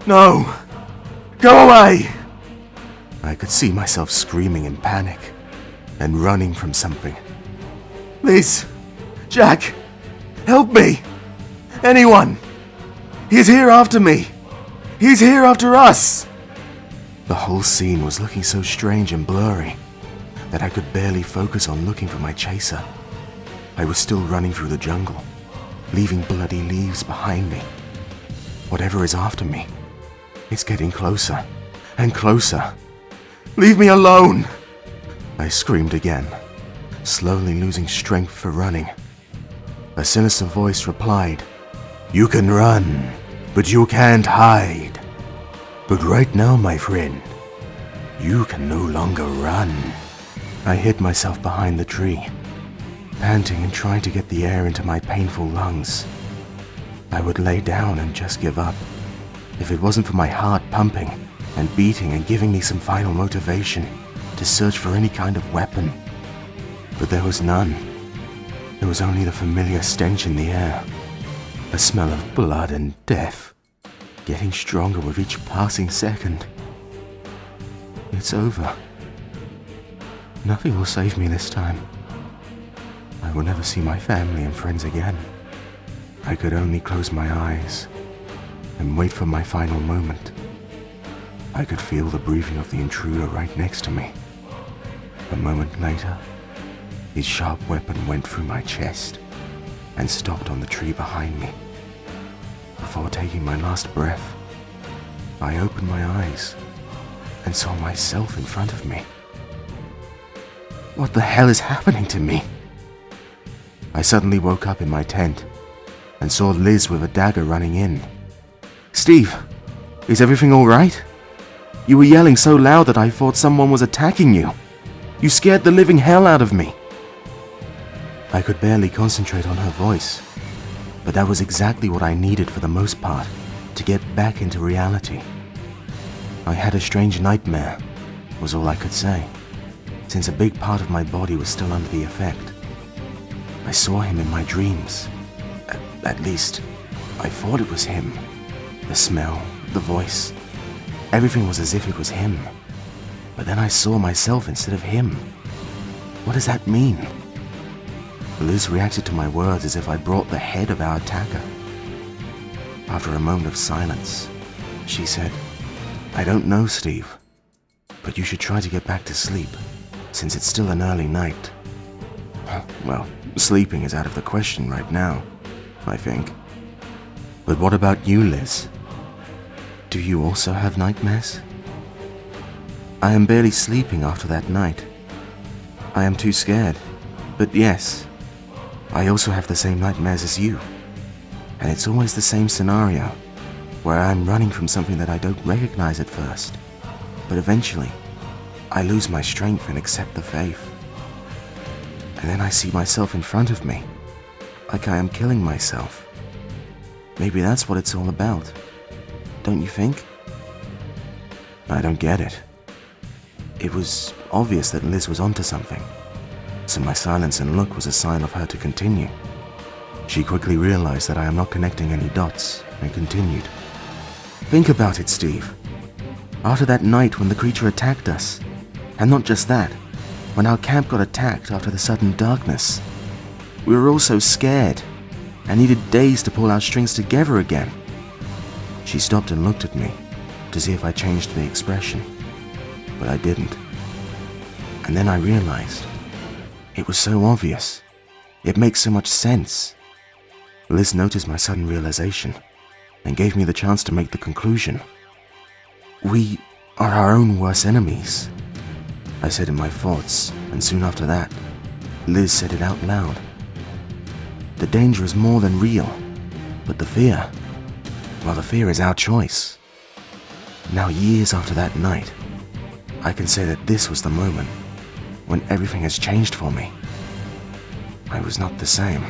No! Go away! I could see myself screaming in panic and running from something. Liz! Jack! Help me! Anyone! He's here after me! He's here after us! The whole scene was looking so strange and blurry that I could barely focus on looking for my chaser. I was still running through the jungle, leaving bloody leaves behind me. Whatever is after me, it's getting closer and closer. Leave me alone! I screamed again, slowly losing strength for running. A sinister voice replied, "You can run, but you can't hide. But right now, my friend, you can no longer run." I hid myself behind the tree, panting and trying to get the air into my painful lungs. I would lay down and just give up, if it wasn't for my heart pumping and beating and giving me some final motivation to search for any kind of weapon. But there was none. There was only the familiar stench in the air, a smell of blood and death, getting stronger with each passing second. It's over. Nothing will save me this time. I will never see my family and friends again. I could only close my eyes and wait for my final moment. I could feel the breathing of the intruder right next to me. A moment later, his sharp weapon went through my chest and stopped on the tree behind me. Before taking my last breath, I opened my eyes and saw myself in front of me. What the hell is happening to me? I suddenly woke up in my tent and saw Liz with a dagger running in. "Steve, is everything all right? You were yelling so loud that I thought someone was attacking you. You scared the living hell out of me." I could barely concentrate on her voice, but that was exactly what I needed for the most part to get back into reality. I had a strange nightmare, was all I could say, since a big part of my body was still under the effect. I saw him in my dreams. At least, I thought it was him. The smell, the voice, everything was as if it was him. But then I saw myself instead of him. What does that mean? Liz reacted to my words as if I brought the head of our attacker. After a moment of silence, she said, "I don't know, Steve, but you should try to get back to sleep, since it's still an early night." Well, sleeping is out of the question right now, I think. But what about you, Liz? Do you also have nightmares? I am barely sleeping after that night. I am too scared, but yes, I also have the same nightmares as you. And it's always the same scenario, where I'm running from something that I don't recognize at first, but eventually, I lose my strength and accept the faith. And then I see myself in front of me, like I am killing myself. Maybe that's what it's all about, don't you think? I don't get it. It was obvious that Liz was onto something, so my silence and look was a sign of her to continue. She quickly realized that I am not connecting any dots and continued. "Think about it, Steve. After that night when the creature attacked us, and not just that, when our camp got attacked after the sudden darkness, we were all so scared and needed days to pull our strings together again." She stopped and looked at me to see if I changed the expression, but I didn't. And then I realized it was so obvious. It makes so much sense. Liz noticed my sudden realization and gave me the chance to make the conclusion. "We are our own worst enemies," I said in my thoughts, and soon after that, Liz said it out loud. "The danger is more than real, but the fear, well, the fear is our choice." Now, years after that night, I can say that this was the moment when everything has changed for me. I was not the same.